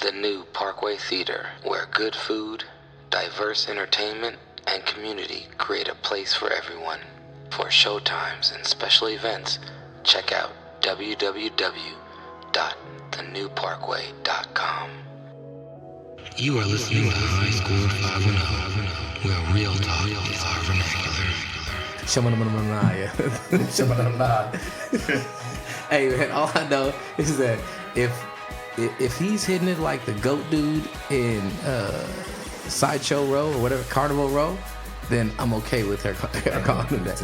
the new Parkway Theater, where good food, diverse entertainment, and community create a place for everyone. For showtimes and special events, check out www.thenewparkway.com. You are listening to High Score 510, where real talk is our vernacular. Hey man, all I know is that if he's hitting it like the GOAT dude in Sideshow Row or whatever, Carnival Row, then I'm okay with her calling him that.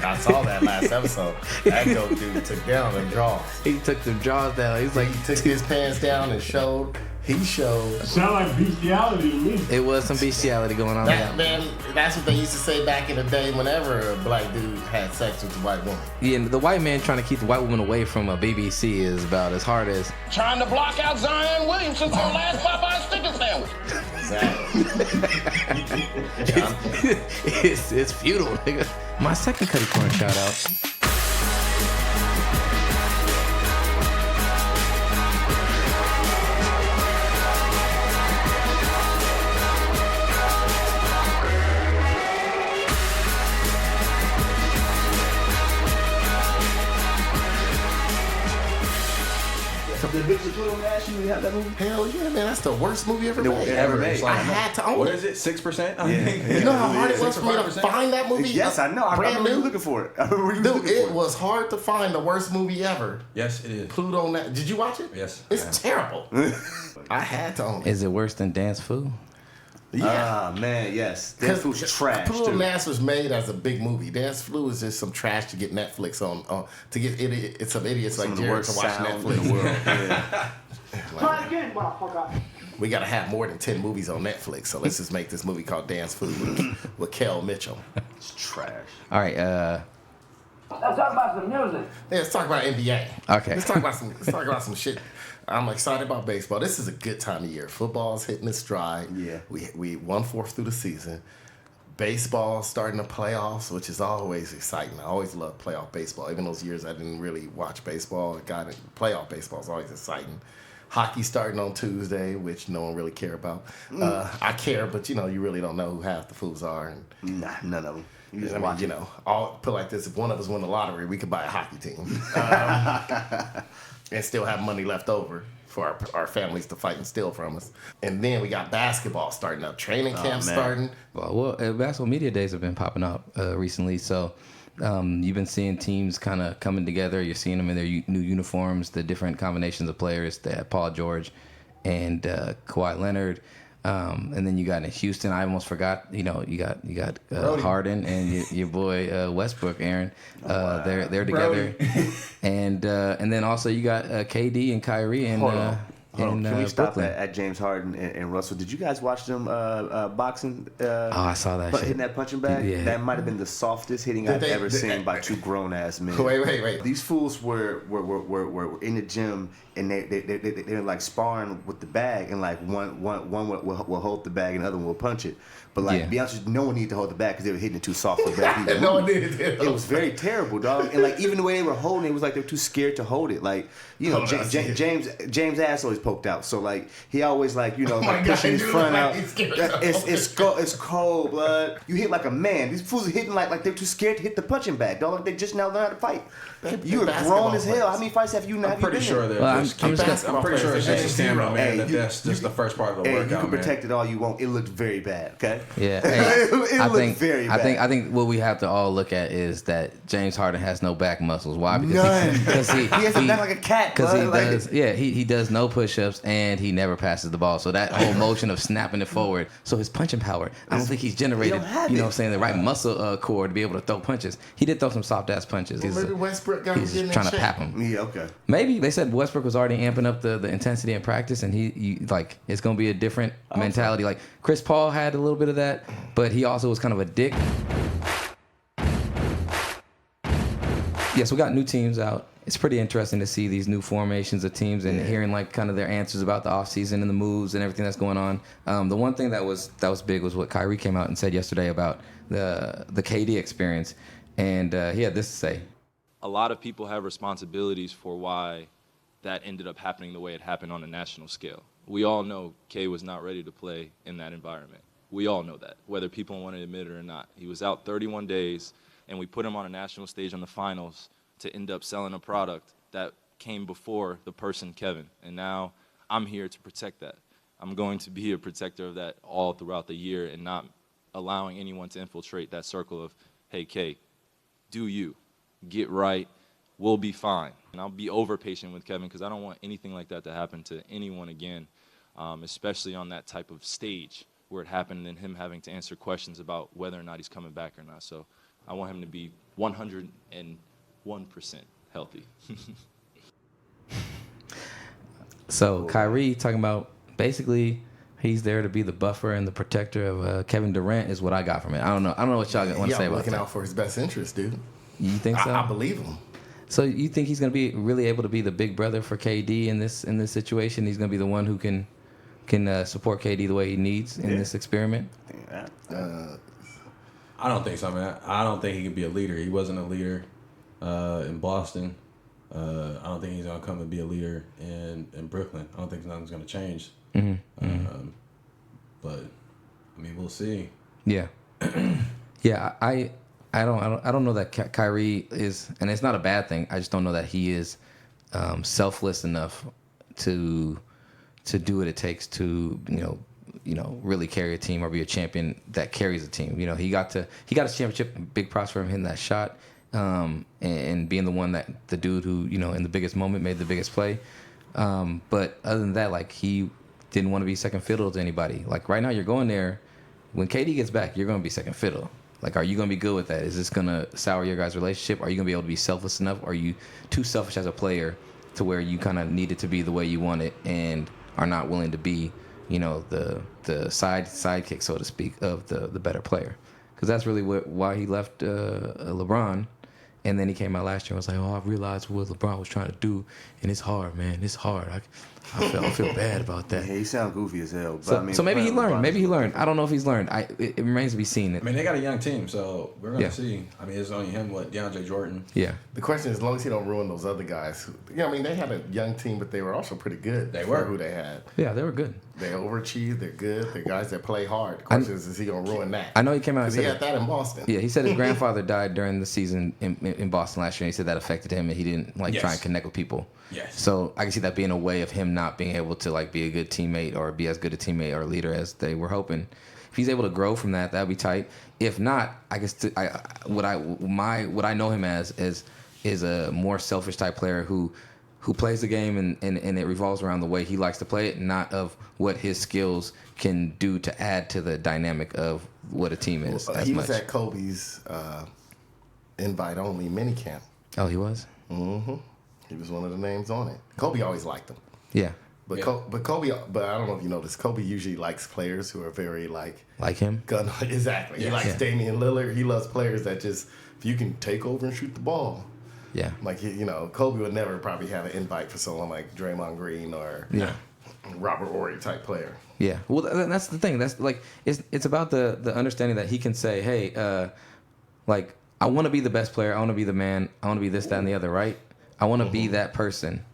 I saw that last episode. That GOAT dude took down them draws. He took them draws down. He's like, he took his pants down and showed. He showed. Sound like bestiality to me. It was some bestiality going on there. Man, that's what they used to say back in the day whenever a black dude had sex with a white woman. Yeah, and the white man trying to keep the white woman away from a BBC is about as hard as trying to block out Zion Williamson from the last Popeye's chicken sandwich. Exactly. it's futile, nigga. My second Cuddy Corn shout out. The Victor Pluto Nash, you have that movie? Hell yeah, man, that's the worst movie ever made. Ever made. I had to own What it. is it? 6%? Yeah. You know how hard it was for me to find that movie? Yes, I know. I remember you looking for it. Dude, it was hard to find the worst movie ever. Yes, it is. Pluto Nash. Did you watch it? Yes. It's terrible. I had to own it. Is it worse than Dance Foo? Yeah. Ah, man, yes. Dance Flu's trash, Pluto too. Nash was made as a big movie. Dance Flu is just some trash to get Netflix on. To get it's some idiots Some like of the Gerald worst to watch sound Netflix. in the world. Yeah. Try it again, motherfucker. We gotta have more than 10 movies on Netflix, so let's just make this movie called Dance Food with Kel Mitchell. It's trash. All right, Let's talk about some music. Yeah, let's talk about NBA. Okay. Let's talk about some shit. I'm excited about baseball. This is a good time of year. Football's hitting its stride. Yeah. We 1/4 through the season. Baseball starting the playoffs, which is always exciting. I always love playoff baseball. Even those years I didn't really watch baseball, playoff baseball is always exciting. Hockey starting on Tuesday, which no one really care about. I care, but you really don't know who half the fools are. And, Nah, none of them. You just I watch mean, it. I'll put it like this: if one of us win the lottery, we could buy a hockey team, and still have money left over for our families to fight and steal from us. And then we got basketball starting up, training camp starting. Well, basketball media days have been popping up recently, so you've been seeing teams kind of coming together. You're seeing them in their new uniforms, the different combinations of players. They have Paul George and Kawhi Leonard. And then you got in Houston. I almost forgot. You got Harden and your boy Westbrook, Aaron. They're together, and then also you got KD and Kyrie and Can we stop Brooklyn. at James Harden and Russell? Did you guys watch them boxing? I saw that shit. Hitting that punching bag? Yeah. That might have been the softest hitting I've ever seen by two grown-ass men. Wait. These fools were in the gym, and they were like sparring with the bag, and like one will hold the bag and the other one will punch it. But like, to be honest with you, no one needed to hold the bag because they were hitting it too soft for the bag. No one needed it. It was very terrible, dog. And like, even the way they were holding it was like they were too scared to hold it. Like, James' ass always poked out, so like he always like pushing his front out. It's cold, blood. You hit like a man. These fools are hitting like they're too scared to hit the punching bag, dog. Like they just now learn how to fight. You are grown as hell. How many fights have you not? I'm pretty sure Well, I'm I'm pretty sure it's just a stamina, man. That's just the first part of the workout, you can man. protect it all you want. It looked very bad. Okay. Yeah, hey, It looked very bad. I think what we have to all look at is that James Harden has no back muscles. Why? None. Because he has a back like a cat. Because he bud. does. Yeah, he does no push-ups and he never passes the ball. So that whole motion of snapping it forward. So his punching power. I don't think he's generated. The right muscle core to be able to throw punches. He did throw some soft ass punches. Maybe Westbrook got He's trying to pap him. Yeah. Okay. Maybe they said Westbrook was already amping up the intensity in practice, and he like it's gonna be a different mentality. Like Chris Paul had a little bit of that, but he also was kind of a dick. Yes, we got new teams out. It's pretty interesting to see these new formations of teams and hearing like kind of their answers about the offseason and the moves and everything that's going on. The one thing that was big was what Kyrie came out and said yesterday about the KD experience, and he had this to say. A lot of people have responsibilities for why that ended up happening the way it happened on a national scale. we all know K was not ready to play in that environment. We all know that, whether people want to admit it or not. He was out 31 days, and we put him on a national stage in the finals to end up selling a product that came before the person Kevin. And now I'm here to protect that. I'm going to be a protector of that all throughout the year and not allowing anyone to infiltrate that circle of, hey, K, do you, get right, we'll be fine. And I'll be over patient with Kevin because I don't want anything like that to happen to anyone again, especially on that type of stage where it happened and him having to answer questions about whether or not he's coming back or not. So I want him to be 101% healthy. So Kyrie talking about basically he's there to be the buffer and the protector of Kevin Durant is what I got from it. I don't know what y'all want to say about looking that. out for his best interest, dude. You think so? I believe him. So you think he's going to be really able to be the big brother for KD in this situation? He's going to be the one who can support KD the way he needs in this experiment? I don't think so, man. I don't think he can be a leader. He wasn't a leader in Boston. I don't think he's going to come and be a leader in Brooklyn. I don't think nothing's going to change. Mm-hmm. But I mean, we'll see. Yeah, yeah. I don't know that Kyrie is, and it's not a bad thing. I just don't know that he is selfless enough to do what it takes to really carry a team or be a champion that carries a team. He got his championship. Big props for him hitting that shot and being the dude who in the biggest moment made the biggest play. But other than that, like, he didn't want to be second fiddle to anybody. Like, right now, you're going there. When KD gets back, you're going to be second fiddle. Like, are you going to be good with that? Is this going to sour your guys' relationship? Are you going to be able to be selfless enough? Or are you too selfish as a player to where you kind of need it to be the way you want it and are not willing to be, the sidekick, so to speak, of the better player? Because that's really why he left LeBron. And then he came out last year and was like, oh, I realized what LeBron was trying to do, and it's hard, man. It's hard. I feel bad about that. Yeah, he sound goofy as hell. But so maybe he learned. Maybe he learned. I don't know if he's learned. It remains to be seen. I mean, they got a young team, so we're going to see. I mean, it's only him, DeAndre Jordan. Yeah. The question is, as long as he don't ruin those other guys. I mean, they had a young team, but they were also pretty good. They were. Who they had. Yeah, they were good. They overachieved. They're good. They're guys that play hard. The question is he going to ruin that? I know he came out and said he had that in Boston. Yeah, he said his grandfather died during the season in Boston last year, and he said that affected him, and he didn't try and connect with people. Yes. So I can see that being a way of him not being able to be a good teammate or be as good a teammate or a leader as they were hoping. If he's able to grow from that, that'd be tight. If not, I guess what I know him as is a more selfish type player who plays the game and it revolves around the way he likes to play it, not of what his skills can do to add to the dynamic of what a team is. He was at Kobe's invite-only minicamp. Oh, he was? Mm-hmm. He was one of the names on it. Kobe always liked him. Yeah. But Kobe, but I don't know if you noticed, Kobe usually likes players who are very like him. Exactly. He likes Damian Lillard. He loves players that just, if you can take over and shoot the ball. Yeah. Like, Kobe would never probably have an invite for someone like Draymond Green or Robert Horry type player. Yeah. Well, that's the thing. That's it's about the understanding that he can say, hey, I want to be the best player. I want to be the man. I want to be this, that, and the other, right? I want to be that person.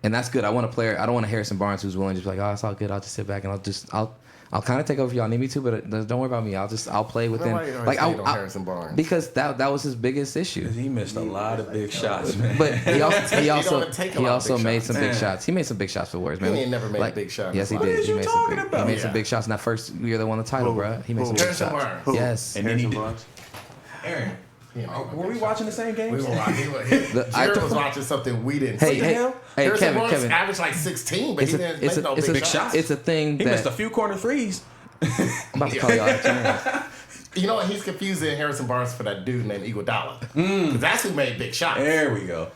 And that's good. I want a player. I don't want a Harrison Barnes who's willing to just be like, oh, it's all good. I'll just sit back and I'll kind of take over if y'all need me to, but don't worry about me. I'll play within. Harrison Barnes? Because that was his biggest issue. He missed a lot of big shots, man. But he also made some big shots. He made some big shots for Warriors, man. He ain't never made a big shot. Yes, he did. He made some big shots in that first year they won the title, bro. He made some big shots. Yes. And Harrison Barnes. Aaron. Were we watching the same game? We were watching. Gerald was watching something we didn't see. Hey, Kevin. Averaged like 16, but he didn't make no big shots. It's a thing he missed a few corner threes. I'm about to call y'all out. You know what? He's confusing Harrison Barnes for that dude named Iguodala. Because that's who made big shots. There we go.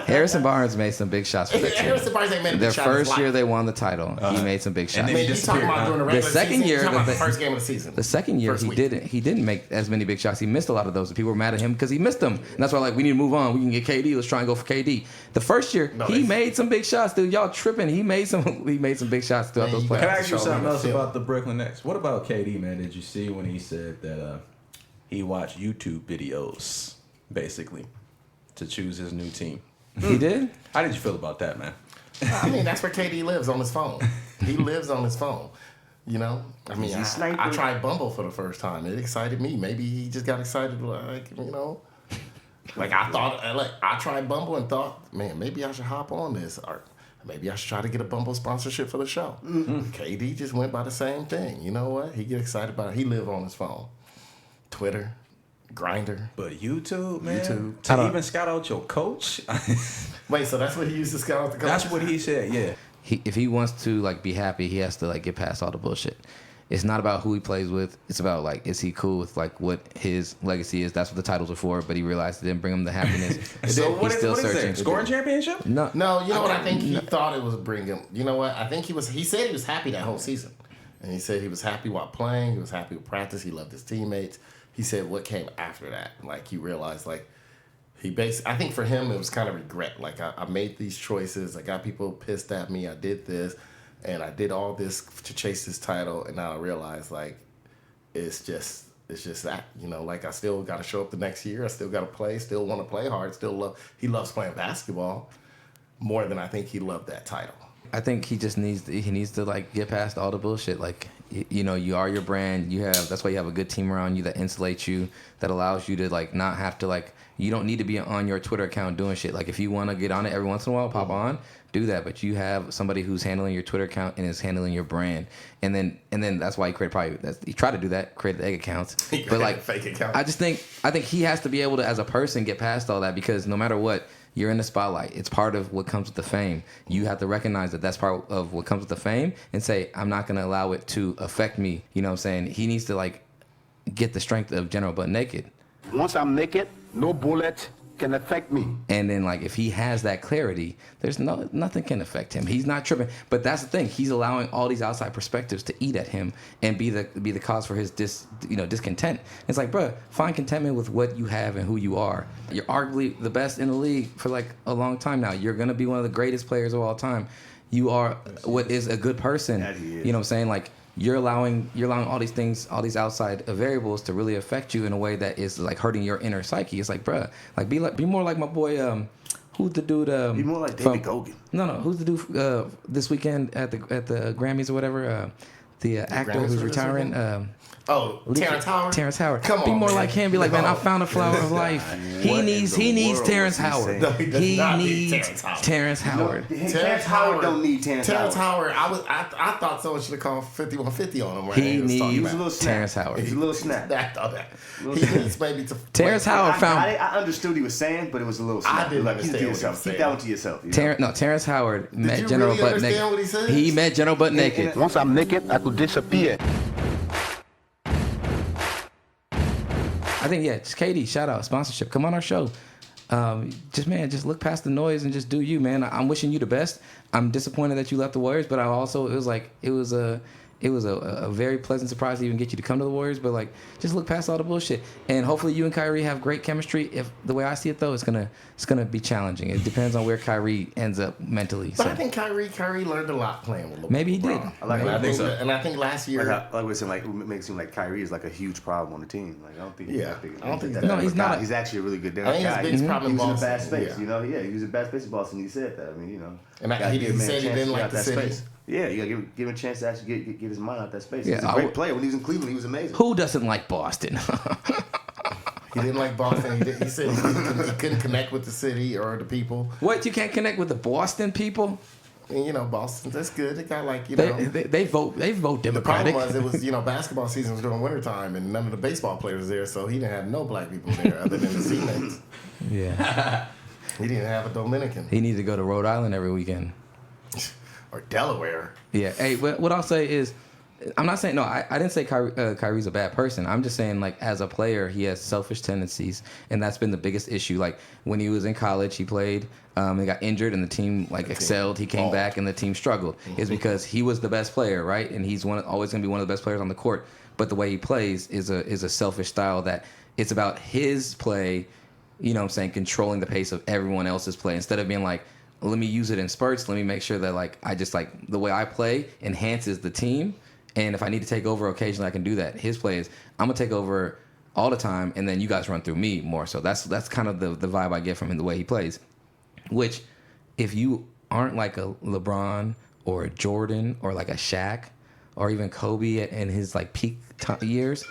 Harrison Barnes made some big shots for that team. Harrison Barnes ain't made a big shot. The first year they won the title, he made some big shots. I mean, you talking about during the regular second season? year, The first game of the season. The second year, he didn't make as many big shots. He missed a lot of those, and people were mad at him because he missed them. And that's why, we need to move on. We can get KD. Let's try and go for KD. The first year, he made some big shots, dude. Y'all tripping? He made some big shots throughout those playoffs. Can I ask you something else about the Brooklyn Nets? What about KD, man? Did you see when he said that he watched YouTube videos, basically, to choose his new team? He did? How did you feel about that, man? I mean, that's where KD lives, on his phone. He lives on his phone. You know, I mean, I tried Bumble for the first time. It excited me. Maybe he just got excited, like, you know. Like, I tried Bumble and thought, man, maybe I should hop on this. Or maybe I should try to get a Bumble sponsorship for the show. Mm-hmm. KD just went by the same thing. You know what? He get excited about it. He live on his phone. Twitter, Grindr. But YouTube, man. YouTube. To even scout out your coach. Wait, so that's what he used to scout out the coach? That's what he said, yeah. If he wants to like be happy, he has to like get past all the bullshit. It's not about who he plays with. It's about like, is he cool with like what his legacy is? That's what the titles are for. But he realized it didn't bring him the happiness. So what is it? Scoring championship? No. You know what I think he thought it was bringing. You know what? I think he said he was happy that whole season, and he said he was happy while playing. He was happy with practice. He loved his teammates. He said what came after that, like he realized like. I think for him, it was kind of regret. Like, I made these choices. I got people pissed at me. I did this. And I did all this to chase this title. And now I realize, like, it's just that. You know, like, I still got to show up the next year. I still got to play. Still want to play hard. He loves playing basketball more than I think he loved that title. I think he just needs to like get past all the bullshit. Like, you know, you are your brand. That's why you have a good team around you that insulates you, that allows you to like not have to like. You don't need to be on your Twitter account doing shit. Like, if you want to get on it every once in a while, pop on, do that. But you have somebody who's handling your Twitter account and is handling your brand. And then that's why he tried to do that, create egg accounts. But like, fake account. I think he has to be able to, as a person, get past all that, because no matter what, you're in the spotlight. It's part of what comes with the fame. You have to recognize that that's part of what comes with the fame and say, I'm not going to allow it to affect me. You know what I'm saying? He needs to like get the strength of General Butt Naked. Once I'm naked, no bullet can affect me. And then, like, if he has that clarity, there's nothing can affect him. He's not tripping. But that's the thing. He's allowing all these outside perspectives to eat at him and be the cause for his discontent. It's like, bro, find contentment with what you have and who you are. You're arguably the best in the league for like a long time now. You're gonna be one of the greatest players of all time. You are what is a good person. You know what I'm saying? Like, you're allowing all these things, all these outside variables to really affect you in a way that is like hurting your inner psyche. It's like, bruh, like be more like my boy. Who's the dude? Be more like David Gogan. No. Who's the dude this weekend at the Grammys or whatever? The actor who's retiring. Terrence Howard. Terrence Howard. Come on, be more man. like him. Be like, man, I found a flower of life. He needs Terrence Howard. No, he does not need needs Terrence Howard. Terrence Howard don't need Terrence Howard. I thought someone should have called 5150 on him. Right? He was talking needs about. Terrence Howard. He's a little snap. I thought that. He needs maybe to. Terrence Howard found. I understood what he was saying, but it was a little snap. I didn't understand what he was Keep saying. that one to yourself. You know? Terrence Howard met you General really Butt understand Naked. what he said? He met General Butt Naked. Once I'm naked, I could disappear. I think, just KD, shout out, sponsorship. Come on our show. Just look past the noise and just do you, man. I'm wishing you the best. I'm disappointed that you left the Warriors, but it was a very pleasant surprise to even get you to come to the Warriors. But like, just look past all the bullshit, and hopefully you and Kyrie have great chemistry. If the way I see it though, it's gonna be challenging. It depends on where Kyrie ends up mentally. But I think Kyrie learned a lot playing with LeBron. Maybe he did. I think so. And I think last year, like we said, like it makes it seem like Kyrie is like a huge problem on the team. Like I don't think. I don't think that. that. No, he's not. He's actually a really good guy. I think his biggest problem He was in a Boston. bad space. Yeah. You know, he was in a bad space in Boston. He said that. I mean, you know. And he said he didn't like the city. Yeah, you gotta give him a chance to actually get his mind out that space. Yeah, He's a great player. When he was in Cleveland, he was amazing. Who doesn't like Boston? He didn't like Boston. He said he couldn't connect with the city or the people. What, you can't connect with the Boston people? And, you know, Boston, that's good. They got like, they vote Democratic. The problem was it was, basketball season was during wintertime and none of the baseball players there, so he didn't have no black people there other than his teammates. Yeah. He didn't have a Dominican. He needs to go to Rhode Island every weekend. Or Delaware. Yeah. Hey, what I'll say is, I'm not saying, no, I didn't say Kyrie's a bad person. I'm just saying, like, as a player, he has selfish tendencies, and that's been the biggest issue. Like, when he was in college, he played, he got injured, and the team, excelled. He came back, and the team struggled. It's because he was the best player, right? And he's always going to be one of the best players on the court. But the way he plays is a selfish style that it's about his play, you know what I'm saying, controlling the pace of everyone else's play instead of being like, let me use it in spurts. Let me make sure that, like, I just, like, the way I play enhances the team. And if I need to take over occasionally, I can do that. His play is, I'm going to take over all the time, and then you guys run through me more. So that's kind of the vibe I get from him, the way he plays. Which, if you aren't like a LeBron or a Jordan or like a Shaq or even Kobe in his like peak years,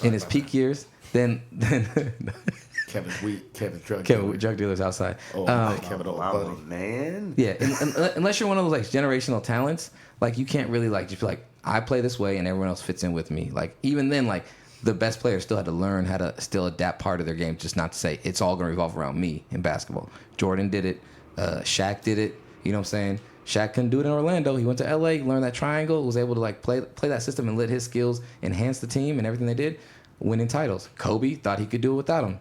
in his peak years, then Kevin's drug dealers outside. Oh, Kevin, man. Yeah, unless you're one of those like generational talents, like you can't really like just be like, I play this way and everyone else fits in with me. Like even then, like the best players still had to learn how to still adapt part of their game, just not to say it's all going to revolve around me in basketball. Jordan did it. Shaq did it. You know what I'm saying? Shaq couldn't do it in Orlando. He went to LA, learned that triangle, was able to like play that system and let his skills enhance the team and everything they did, winning titles. Kobe thought he could do it without him.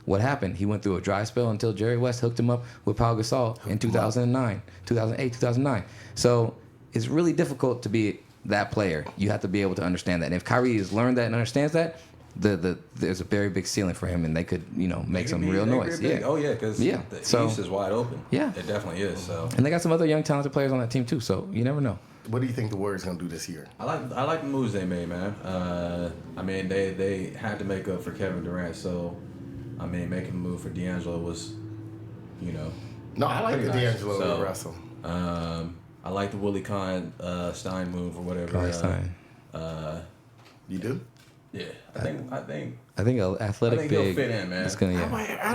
What happened? He went through a dry spell until Jerry West hooked him up with Pau Gasol in 2009, 2008, 2009. So it's really difficult to be that player. You have to be able to understand that. And if Kyrie has learned that and understands that, there's a very big ceiling for him, and they could, make some real noise. Yeah. Oh yeah, because the East is wide open. Yeah, it definitely is. So, and they got some other young talented players on that team too. So you never know. What do you think the Warriors gonna do this year? I like the moves they made, man. I mean, they had to make up for Kevin Durant, so I mean, making a move for D'Angelo was, No, I like the nice. D'Angelo Russell. I like the Willie Stein move or whatever. Stein. You do? Yeah, I think an athletic big. He'll fit in, man. It's gonna,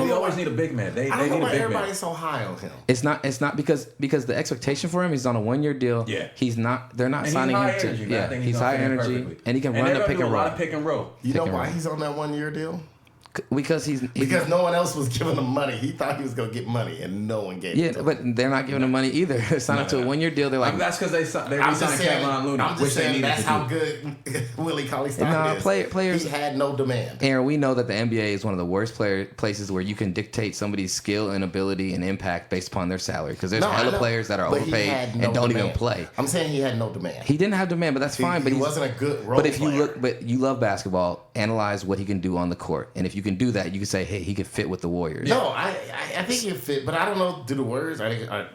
We always need a big man. They I don't know need a why big everybody's man. so high on him. It's not because the expectation for him is on a 1-year deal. Yeah. He's not. They're not And signing him he's high energy, to. man. I Yeah, think he's high gonna fit in energy perfectly. and he can run they're the gonna pick do and a lot roll. of pick and roll. You know Pick and why roll. he's on that 1-year deal? Because he's Because no one else was giving him money. He thought he was gonna get money, and no one gave. it to him. but they're not giving him money either. They signed up to a 1-year deal. They're like, That's because they I'm re-signed just saying. Kevon Looney, I'm which just they saying needed that's to how do. good Willie Cauley-Stein is. players. He had no demand. Aaron, we know that the NBA is one of the worst places where you can dictate somebody's skill and ability and impact based upon their salary. Because there's hella players that are But he overpaid had no and don't demand. even play. I'm saying he had no demand. He didn't have demand, but that's fine. But he wasn't a good role But if player. you love basketball, analyze what he can do on the court, and if you can do that, you can say, hey, he could fit with the Warriors. No, I think he fit, but I don't know. Do the Warriors?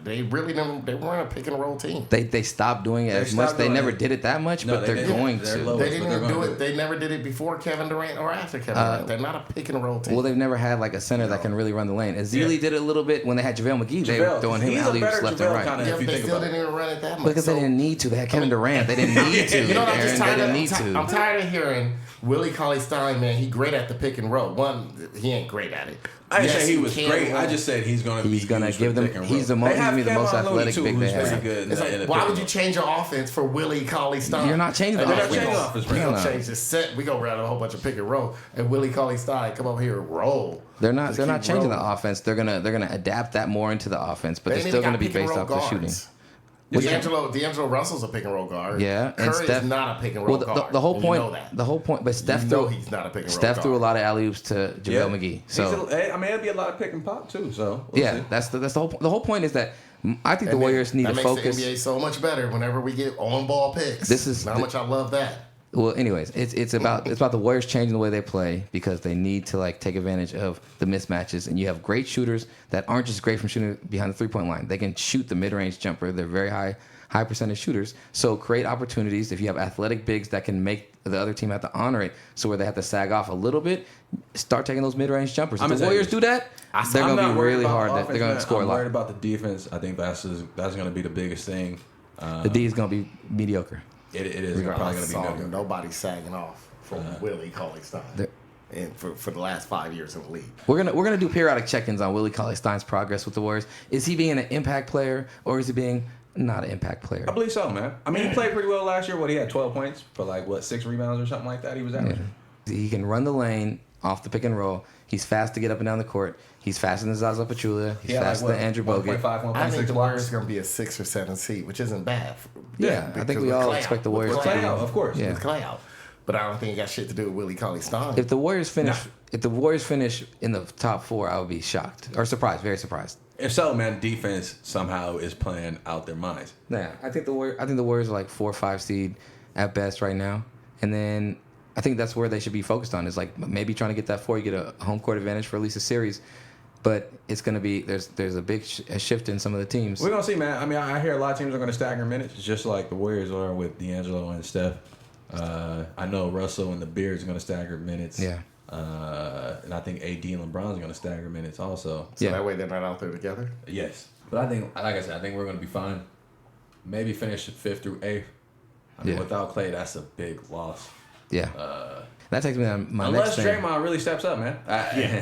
They really never. They weren't a pick and roll team. They stopped doing it as much. They never did it that much, but they're going to. They didn't even do it. They never did it before Kevin Durant or after Kevin Durant. They're not a pick and roll team. Well, they've never had like a center that can really run the lane. Azili did it a little bit when they had JaVale McGee. They were throwing him alley-oops left and right. Yeah, but they still didn't even run it that much. Because they didn't need to. They had Kevin Durant. They didn't need to. You know what I'm just Aaron. tired They of? didn't need to. I'm tired of hearing Willie Cauley-Stein, man. He great at the pick and roll. One, he ain't great at it. I didn't say he was can great. run. I just said he's going to give them. He's the most athletic big they have. It's like, why would you change your offense for Willie Cauley-Stein? You're not changing the They're not offense. changing the offense. We're gonna No. change the set. We gonna run a whole bunch of pick and roll, and Willie Cauley-Stein come over here and roll. They're not Just keep changing rolling. the offense. They're gonna adapt that more into the offense, but They they're ain't still even gonna be got pick and based roll off the shooting. guards. D'Angelo Russell's a pick and roll guard. Yeah, and Curry Steph is not a pick and roll well, guard. the whole and point. You know that. The whole point. But Steph You threw. know he's not a pick and roll Steph threw a guard. lot of alley oops to JaVale McGee. So I mean, it'd be a lot of pick and pop too. So we'll see. that's the whole point. The whole point is that I think the Warriors need to focus. That makes the NBA so much better whenever we get on ball picks. This is how much I love that. Well, anyways, it's about the Warriors changing the way they play because they need to like take advantage of the mismatches, and you have great shooters that aren't just great from shooting behind the 3-point line. They can shoot the mid-range jumper. They're very high percentage shooters. So create opportunities. If you have athletic bigs that can make the other team have to honor it, so where they have to sag off a little bit, start taking those mid-range jumpers. If the Warriors do that, they're going to be really hard. They're going to score a lot. I'm worried about the defense. I think that's going to be the biggest thing. The D is going to be mediocre. It is probably going to be mediocre. Nobody's sagging off from Willie Cauley-Stein. And for the last 5 years in the league, we're gonna do periodic check-ins on Willie Cauley-Stein's progress with the Warriors. Is he being an impact player or is he being not an impact player? I believe so, man. I mean, he played pretty well last year. He had 12 points for 6 rebounds or something like that. He was averaging. Yeah. He can run the lane off the pick and roll. He's fast to get up and down the court. He's faster than Zaza Pachulia. He's faster than Andrew Bogut. 1.5, I think the 1.6 Warriors are going to be a 6 or 7 seed, which isn't bad. Yeah, I think we all expect the Warriors to be out, of course. Yeah. with Clay out. But I don't think it got shit to do with Willie Cauley-Stein. If the Warriors finish in the top 4, I would be shocked or surprised, very surprised. If so, man, defense somehow is playing out their minds. Yeah, I think the Warriors are like 4 or 5 seed at best right now, and then I think that's where they should be focused on is like maybe trying to get that 4, you get a home court advantage for at least a series. But it's going to be there's a big shift in some of the teams. We're gonna see, man. I mean, I hear a lot of teams are gonna stagger minutes, just like the Warriors are with D'Angelo and Steph. I know Russell and the Beard's gonna stagger minutes. Yeah. And I think AD and LeBron's going to stagger minutes also. So that way they're not out there together? Yes. But I think, like I said, I think we're going to be fine. Maybe finish 5th through 8th. I mean, without Clay, that's a big loss. Yeah. That takes me to my unless next thing. Draymond really steps up, man.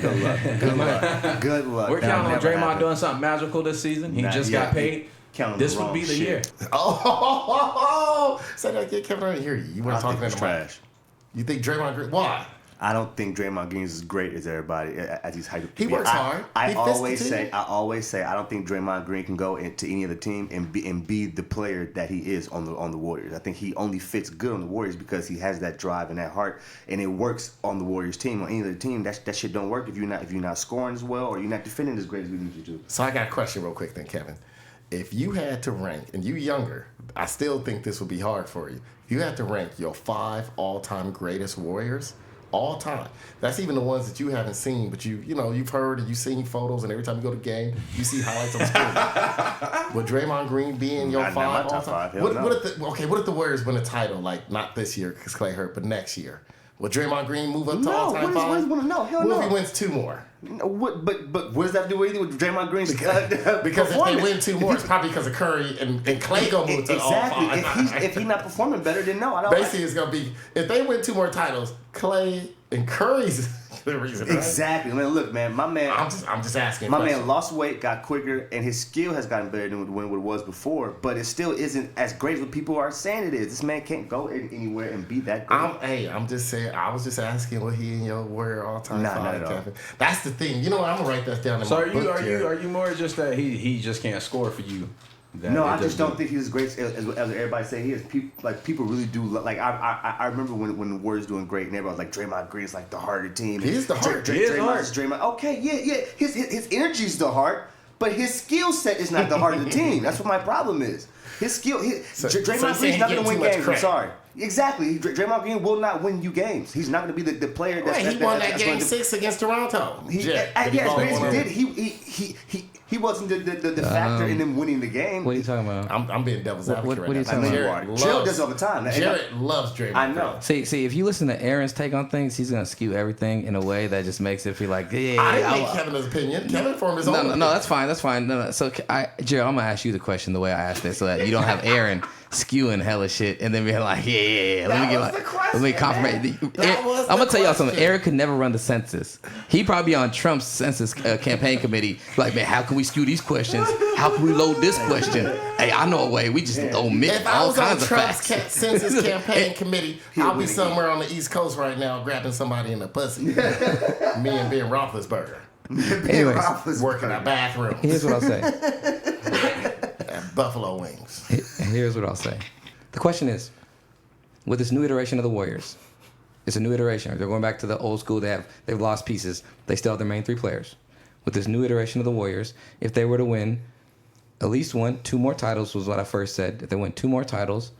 Good luck. Good luck. Good luck. We're counting on Draymond doing something magical this season. He just got paid. This would be the year. Say that again, Kevin. I didn't hear you. You weren't talking to trash. You think Draymond Green? Why? I don't think Draymond Green is as great as everybody as he's hyped. He works hard. I always say I don't think Draymond Green can go into any other team and be the player that he is on the Warriors. I think he only fits good on the Warriors because he has that drive and that heart, and it works on the Warriors team. On any other team, that shit don't work if you're not scoring as well or you're not defending as great as we need you to. So I got a question real quick then, Kevin. If you had to rank, and you younger, I still think this would be hard for you. If you had to rank your 5 all-time greatest Warriors, all time. That's even the ones that you haven't seen, but you've heard and you've seen photos, and every time you go to the game, you see highlights on screen. Would Draymond Green be in your 5 all time? What if the Warriors win a title, like not this year because Clay hurt, but next year? Will Draymond Green move up to all time 5? What if he wins 2 more? No, but what does that do with anything with Draymond Green's because if they win 2 more, it's probably because of Curry and Clay go move to all 5. If he's not performing better, then no, I don't. Basically, it's gonna be if they win 2 more titles, Clay and Curry's the reason. Right? Exactly. I mean, look, man, my man. I'm just asking. My man lost weight, got quicker, and his skill has gotten better than what it was before. But it still isn't as great as what people are saying it is. This man can't go anywhere and be that great. I'm just saying. I was just asking what he and your Warrior all time. Not at all. That's the thing. You know what? I'm gonna write that down in my book. So are you more just that he just can't score for you? No, I just don't think he's as great as everybody say he is. People really do. Like I remember when the Warriors doing great and everybody was like Draymond Green's like the heart of the team. He is the heart. Draymond. Okay, yeah. His energy's the heart, but his skill set is not the heart of the team. That's what my problem is. His skill. Draymond Green's not going to win games. I'm sorry. Exactly. Draymond Green will not win you games. He's not going to be the player that's. He won that game 6 against Toronto. Yes, he did. He wasn't the factor in them winning the game. What are you talking about? I'm being devil's advocate what are you talking about? Gerald does all the time. Jared loves Draymond. I know. See, if you listen to Aaron's take on things, he's gonna skew everything in a way that just makes it feel like, I didn't make Kevin's opinion. Kevin formed his own. No, that's fine. No. So, Gerald, I'm gonna ask you the question the way I asked it, so that you don't have Aaron skewing hella shit and then being like, yeah. Let me confirm. I'm gonna tell y'all something. Aaron could never run the census. He'd probably be on Trump's census campaign committee. Like, man, how can we skew these questions? How can we load this question? Hey, I know a way. We just omit all kinds of facts. If I was on Trump's census campaign committee, I'll be somewhere on the East Coast right now grabbing somebody in the pussy. Me and Ben Roethlisberger. Anyways, working a bathroom. Here's what I'll say. Buffalo wings. Here's what I'll say. The question is, with this new iteration of the Warriors, it's a new iteration. They're going back to the old school. They've lost pieces. They still have their main 3 players. With this new iteration of the Warriors, if they were to win at least 2 more titles was what I first said. If they win 2 more titles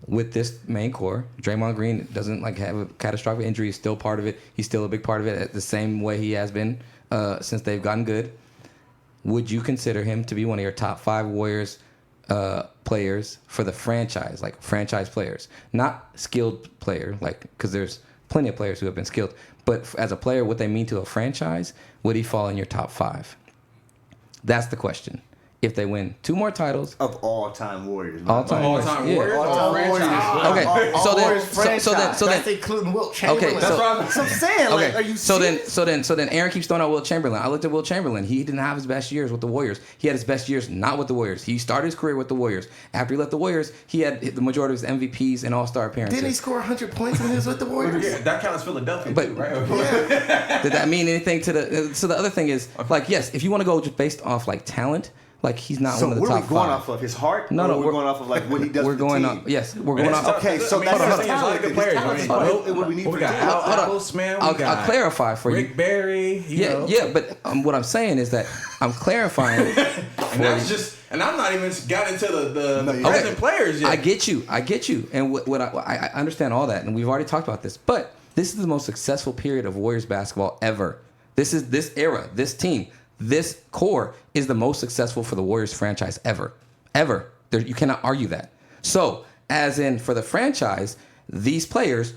with this main core, Draymond Green doesn't have a catastrophic injury. He's still part of it. He's still a big part of it the same way he has been since they've gotten good. Would you consider him to be one of your top 5 Warriors players for the franchise, like franchise players, not skilled player, because there's plenty of players who have been skilled, but as a player, what they mean to a franchise, would he fall in your top 5? That's the question. If they win 2 more titles of all-time Warriors, all-time Warriors, Okay, so then, that's including Wilt Chamberlain. Okay, that's what I'm saying. Okay, are you so then Aaron keeps throwing out Wilt Chamberlain. I looked at Wilt Chamberlain. He didn't have his best years with the Warriors. He had his best years not with the Warriors. He started his career with the Warriors. After he left the Warriors, he had the majority of his MVPs and All-Star appearances. Didn't he score 100 points when he was with the Warriors? Yeah, that counts Philadelphia too, right? Yeah. Did that mean anything to the? So the other thing is, yes, if you want to go just based off talent. He's not one of the top 5. So what are we going off of? His heart? No, we're going off of what he does. We're going off. Yes, we're going off. Okay, so that's his talent. Good players. What we need we got Postman. I'll clarify for you. Rick Barry. Yeah, but what I'm saying is that I'm clarifying. And that's just. And I'm not even got into the present players yet. I get you, and what I understand all that, and we've already talked about this. But this is the most successful period of Warriors basketball ever. This era, this team. This core is the most successful for the Warriors franchise ever. You cannot argue that. So, as in for the franchise, these players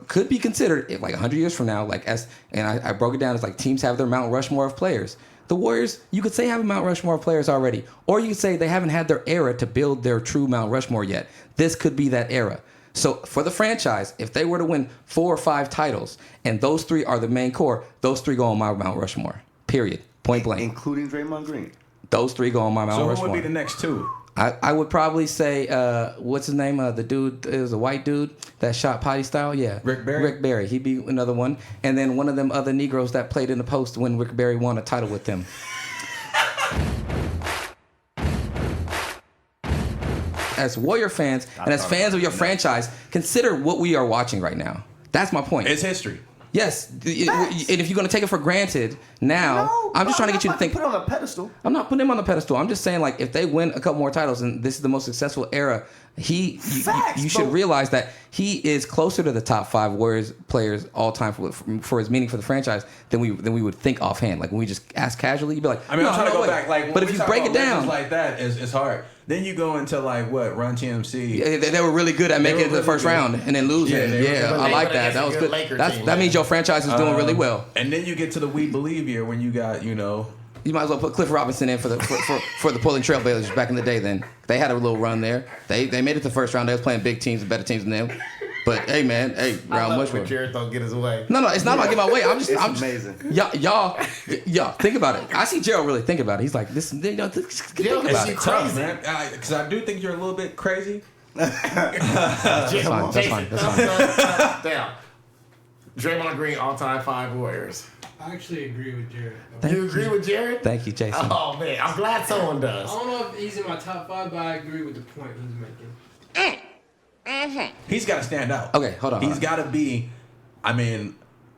could be considered like 100 years from now, I broke it down as like teams have their Mount Rushmore of players. The Warriors, you could say have a Mount Rushmore of players already, or you could say they haven't had their era to build their true Mount Rushmore yet. This could be that era. So for the franchise, if they were to win 4 or 5 titles, and those 3 are the main core, those 3 go on my Mount Rushmore. Period. Point blank. Including Draymond Green. Those 3 go on my Mount Rushmore. So who would be the next 2? I would probably say, what's his name? The dude, it was a white dude that shot potty style. Yeah. Rick Barry? Rick Barry. He'd be another one. And then one of them other Negroes that played in the post when Rick Barry won a title with them. As Warrior fans and as fans of your franchise, consider what we are watching right now. That's my point. It's history. Yes, and if you're going to take it for granted now, I'm just trying to get you to think. Put it on a pedestal. I'm not putting him on the pedestal. I'm just saying, like, if they win a couple more titles and this is the most successful era, you should realize that he is closer to the top 5 Warriors players all time for his meaning for the franchise than we would think offhand. Like when we just ask casually, you'd be like, I mean, I'm trying to go back. Like, but if you break it down like that, it's hard. Then you go into like what Run TMC. Yeah, they were really good at making it to the first round and then losing. Yeah, I like that. That was good. That means your franchise is doing really well. And then you get to the We Believe year when you got, you might as well put Cliff Robinson in for the Portland Trailblazers back in the day. Then they had a little run there. They made it to the first round. They was playing big teams and better teams than them. But hey, man, round much when Jared don't get his way. No, it's not about getting my way. I'm just amazing. Y'all, think about it. I see Gerald really think about it. He's like, this. Think about it. Tough, man. Because I do think you're a little bit crazy. That's fine. Down. Draymond Green, all-time 5 Warriors. I actually agree with Jared. You agree with Jared? Thank you, Jason. Oh man, I'm glad someone does. I don't know if he's in my top 5, but I agree with the point he's making. He's got to stand out. Okay, hold on. He's got to be. I mean,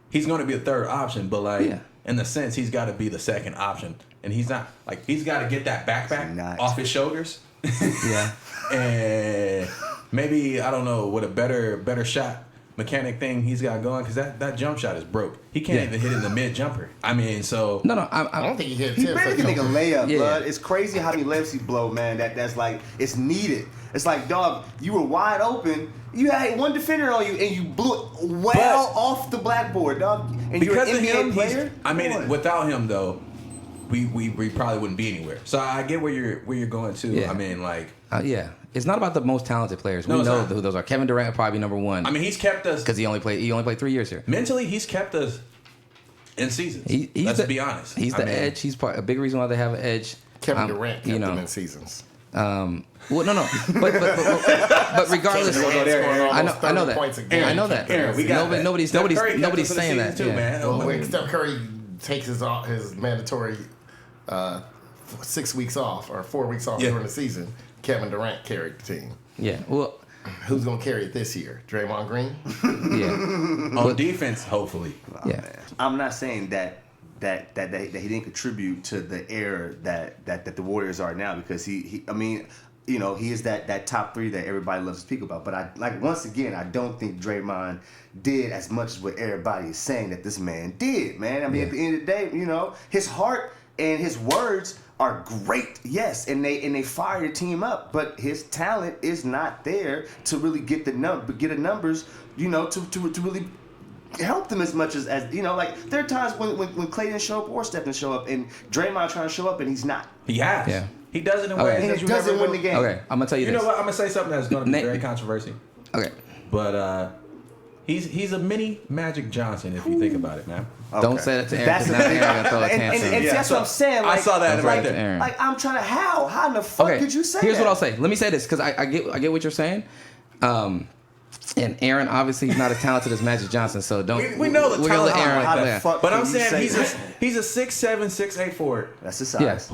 he's going to be a third option, but like in the sense, he's got to be the second option, and he's not like he's got to get that backpack off his shoulders. Yeah, and maybe I don't know what a better shot mechanic thing he's got going, because that jump shot is broke. He can't even hit in the mid jumper. I mean, so no, I don't think he hit. He barely can make a layup, blood. It's crazy how many layups he blow, man. That's like it's needed. It's like, dog, you were wide open. You had one defender on you, and you blew it off the blackboard, dog. And because you're an NBA of him, player. I mean, without him though, we probably wouldn't be anywhere. So I get where you're going to. Yeah. I mean, like, it's not about the most talented players. We know who those are. Kevin Durant would probably be number 1. I mean, he's kept us because he only played 3 years here. Mentally, he's kept us in seasons. Let's be honest. He's the edge. He's a big reason why they have an edge. Kevin Durant kept them in seasons. Well, no, but regardless, I know that. I know that. Aaron, we got nobody's saying that. Too, man. Well, when Steph Curry takes his mandatory 6 weeks off or 4 weeks off during the season, Kevin Durant carried the team. Yeah. Well, who's gonna carry it this year? Draymond Green. Yeah. On defense, hopefully. Yeah. I'm not saying that he didn't contribute to the era that the Warriors are now, because he I mean, you know, he is that top 3 that everybody loves to speak about. But once again, I don't think Draymond did as much as what everybody is saying that this man did, man. I mean, at the end of the day, you know, his heart and his words are great, yes, and they fire the team up, but his talent is not there to really get the numbers, you know, to really help them as much as you know. Like, there are times when Clay didn't show up or Steph didn't show up, and Draymond trying to show up and he's not. He has. Yeah. He does it in ways that you doesn't never win the game. Okay, I'm gonna tell you. You know what? I'm gonna say something that's gonna be very controversial. Okay. But he's a mini Magic Johnson if you think about it, man. Okay. Don't say that to Aaron, because now Aaron gonna throw a tantrum. And that's what I'm saying. Like, I saw that right there. Like, I'm trying to how in the fuck could you say Here's that? what I'll say. Let me say this, because I get what you're saying. And Aaron, obviously, he's not as talented as Magic Johnson, so don't. We know the we're gonna let talent. Aaron. But I'm saying he's a 6'7", 6'8" forward. That's the size. Yes.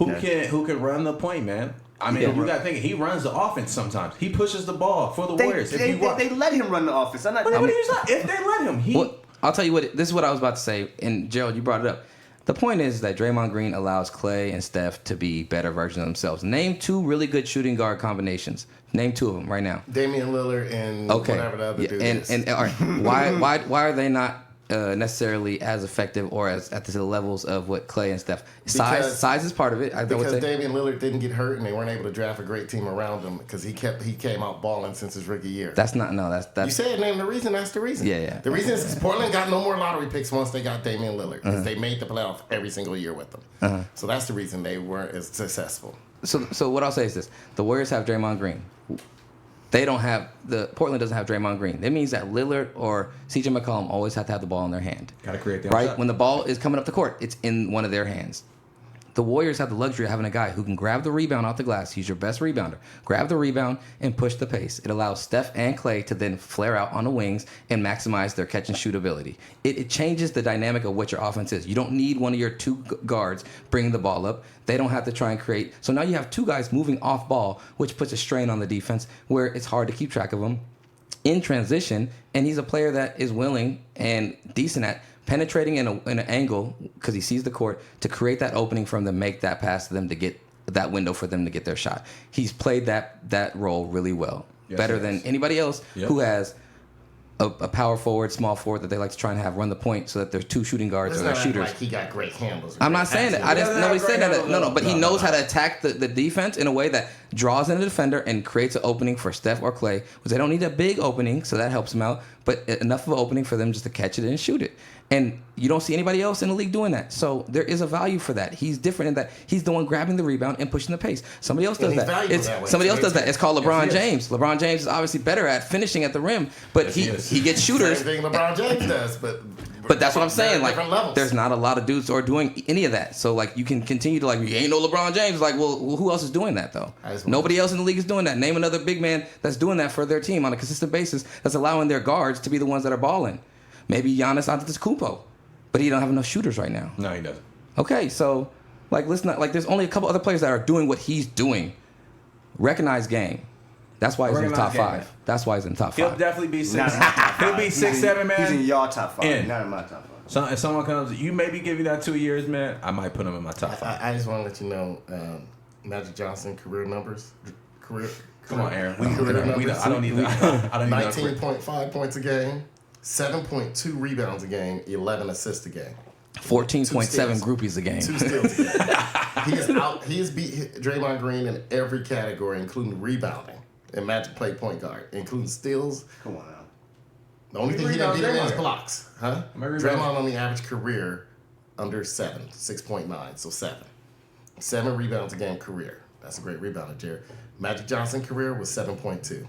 Who can run the point, man. I mean, you got to think, he runs the offense sometimes. He pushes the ball for the Warriors. They let him run the offense. If they let him, I'll tell you what. This is what I was about to say, and Gerald, you brought it up. The point is that Draymond Green allows Clay and Steph to be better versions of themselves. Name 2 really good shooting guard combinations. Name 2 of them right now. Damian Lillard and whatever the other dude is. And all right, why are they not necessarily as effective or as at the levels of what Clay and Steph. Size is part of it. Because Damian Lillard didn't get hurt and they weren't able to draft a great team around him because he came out balling since his rookie year. That's You said name the reason. That's the reason. Yeah. The reason is because Portland got no more lottery picks once they got Damian Lillard because they made the playoff every single year with them. So that's the reason they weren't as successful. So what I'll say is this: the Warriors have Draymond Green. Portland doesn't have Draymond Green. That means that Lillard or CJ McCollum always have to have the ball in their hand. Got to create the right shot. When the ball is coming up the court, it's in one of their hands. The Warriors have the luxury of having a guy who can grab the rebound off the glass. He's your best rebounder. Grab the rebound and push the pace. It allows Steph and Clay to then flare out on the wings and maximize their catch and shoot ability. It changes the dynamic of what your offense is. You don't need one of your two guards bringing the ball up. They don't have to try and create. So now you have two guys moving off ball, which puts a strain on the defense where it's hard to keep track of them in transition. And he's a player that is willing and decent at penetrating in an angle because he sees the court to create that opening for them to make that pass to them to get that window for them to get their shot. He's played that role really well, better than anybody else who has a power forward, small forward that they like to try and have run the point so that there's two shooting guards or they're shooters. Like he got great handles. I'm not saying that. Nobody said that. No, but he knows how to attack the defense in a way that draws in a defender and creates an opening for Steph or Clay, which they don't need a big opening, so that helps them out, but enough of an opening for them just to catch it and shoot it. And you don't see anybody else in the league doing that. So there is a value for that. He's different in that he's the one grabbing the rebound and pushing the pace. Somebody else does that. Somebody else does that. It's called LeBron James. LeBron James is obviously better at finishing at the rim, but he gets shooters. Same thing LeBron James does, but that's what I'm saying. Like, there's not a lot of dudes who are doing any of that. So like, you can continue to like, you ain't no LeBron James. Like, well, who else is doing that though? Nobody else in the league is doing that. Name another big man that's doing that for their team on a consistent basis. That's allowing their guards to be the ones that are balling. Maybe Giannis Antetokounmpo. But he don't have enough shooters right now. No, he doesn't. Okay, so like there's only a couple other players that are doing what he's doing. Recognized game. That's why he's in the top five. That's why he's in the top five. He'll definitely be 6. He'll be 6, 7, man. He's in y'all top 5, And not in my top 5. So if someone comes, you maybe give you that 2 years, man. I might put him in my top 5. I just want to let you know, Magic Johnson career numbers. Come on, Aaron. I don't need that. 19.5 points a game, 7.2 rebounds a game, 11 assists a game. 14.7 groupies a game. 2 steals a game. He has beat Draymond Green in every category, including rebounding. And Magic played point guard, including steals. Come on now. The only thing he didn't beat him in is blocks. Huh? Draymond on the average career under 7, 6.9, so 7. 7 rebounds a game career. That's a great rebounder, Jared. Magic Johnson career was 7.2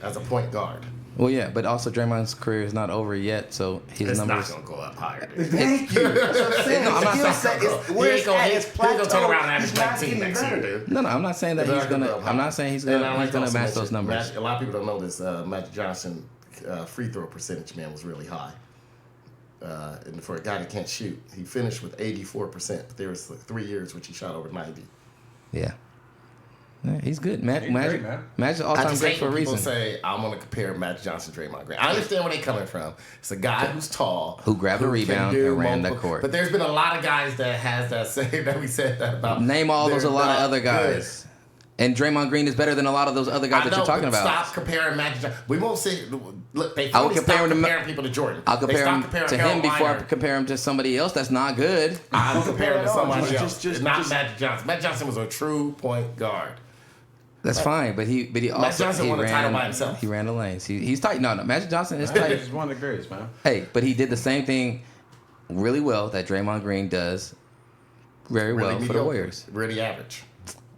as a point guard. Well, yeah, but also Draymond's career is not over yet, so his numbers. It's not going to go up higher. Thank you. That's what I'm saying. No, I'm not saying where's his plateau. He's going to turn around and average 19 next year, dude. No, I'm not saying that he's going to. I'm not saying he's going to match those numbers. A lot of people don't know this. Magic Johnson free throw percentage, man, was really high. And for a guy that can't shoot, he finished with 84%. But there was 3 years which he shot over 90. Yeah. Yeah, he's good. Magic's all-time great for a reason. People say, I'm going to compare Magic Johnson to Draymond Green. I understand where they're coming from. It's a guy who's tall. Who grabbed a rebound and ran the court. But there's been a lot of guys that has that same, that we said that about. Name all those a lot of other guys. Good. And Draymond Green is better than a lot of those other guys that you're talking about. Stop comparing Magic Johnson. We won't say, look, they finally stopped comparing people to Jordan. I'll compare him to him before I compare him to somebody else that's not good. I'll compare him to somebody else. Not Magic Johnson. Magic Johnson was a true point guard. That's fine, but he also Magic Johnson won the title by himself. He ran the lanes. He's tight. No, Magic Johnson is tight. He's one of the greatest, man. Hey, but he did the same thing really well that Draymond Green does very well for the Warriors. Really average.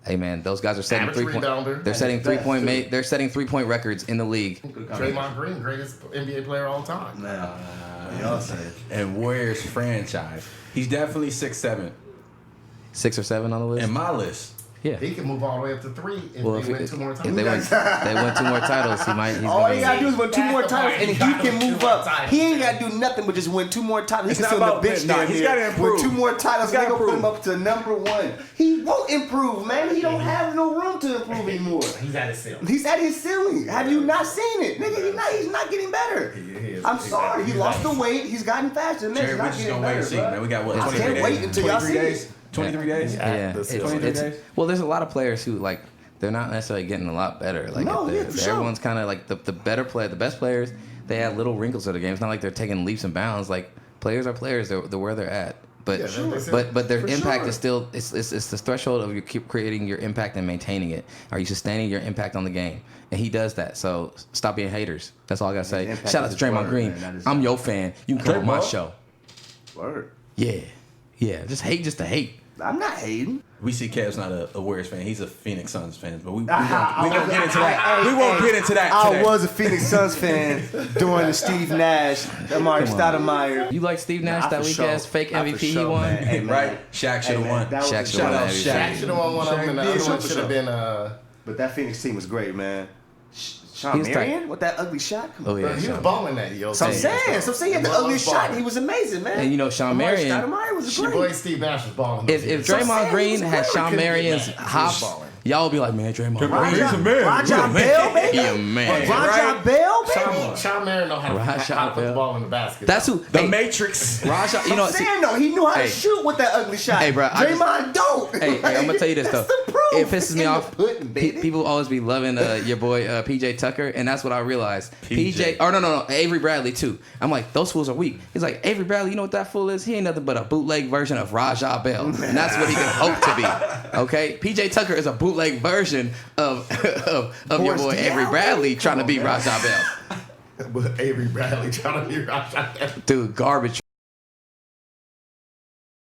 Hey man, those guys are setting 3-point. They're setting 3-point. They're setting 3-point records in the league. Draymond Green, greatest NBA player of all time. Y'all said. And Warriors franchise. He's definitely 6'7". 6 or 7 on the list. In my list. Yeah. He can move all the way up to 3 if they win 2 more titles. If they win 2 more titles, he might. All he gotta do is win 2 more titles, and he can move up. He ain't gotta do nothing but just win 2 more titles. He can sit on the bench down He's gotta improve. With 2 more titles, they gonna put him up to number 1. He won't improve, man. He don't have no room to improve anymore. He's at his ceiling. He's at his ceiling. Have you not seen it, nigga? He's not getting better. I'm sorry. He lost the weight. He's gotten faster. Jerry, we're just gonna wait and see, man. We got what? I can't wait until y'all see it. 23 days? Yeah. 23 days? Well, there's a lot of players who, like, they're not necessarily getting a lot better. Like, for sure. Everyone's kind of like the better player, the best players, they add little wrinkles to the game. It's not like they're taking leaps and bounds. Like players are players. They're where they're at. But but their impact is still it's the threshold of you keep creating your impact and maintaining it. Are you sustaining your impact on the game? And he does that. So stop being haters. That's all I gotta say. Shout out to Draymond Green. I'm your fan. You can come on my show. Word. Yeah. Just hate just to hate. I'm not hating. We see Kev's not a Warriors fan. He's a Phoenix Suns fan. But we gonna get into that. We won't get into that today. I was a Phoenix Suns fan during the Steve Nash, Amari Stoudemire. You like Steve Nash, that weak ass fake MVP he won? Hey, right? Shaq should have won. Shaq should have won. Shaq should have won one of them, and the other one should have been. But that Phoenix team was great, man. Sean Marion with that ugly shot. Oh yeah, he was balling that year. So I'm saying he had the ugliest shot. He was amazing, man. And you know Sean Marion. Stoudemire was great. Your boy Steve Nash was balling. If Draymond Green had Sean Marion's hops, y'all would be like, man, Draymond Green. He's a man. Rajon Bell, baby. He a man. Rajon Bell, baby. Sean Marion know how to put the ball in the basket. That's who. The Matrix. Rajon, you know. I'm saying though, he knew how to shoot with that ugly shot. Hey, bro. Draymond don't. Hey, I'm gonna tell you this though. It pisses me off. Pudding, People always be loving your boy PJ Tucker, and that's what I realized. PJ, or no, Avery Bradley too. I'm like, those fools are weak. He's like, Avery Bradley, you know what that fool is? He ain't nothing but a bootleg version of Rajon Bell, and that's what he can hope to be. Okay, PJ Tucker is a bootleg version of your boy Avery Bradley trying to be Rajon Bell. Avery Bradley trying to be Rajon Bell. Dude, garbage.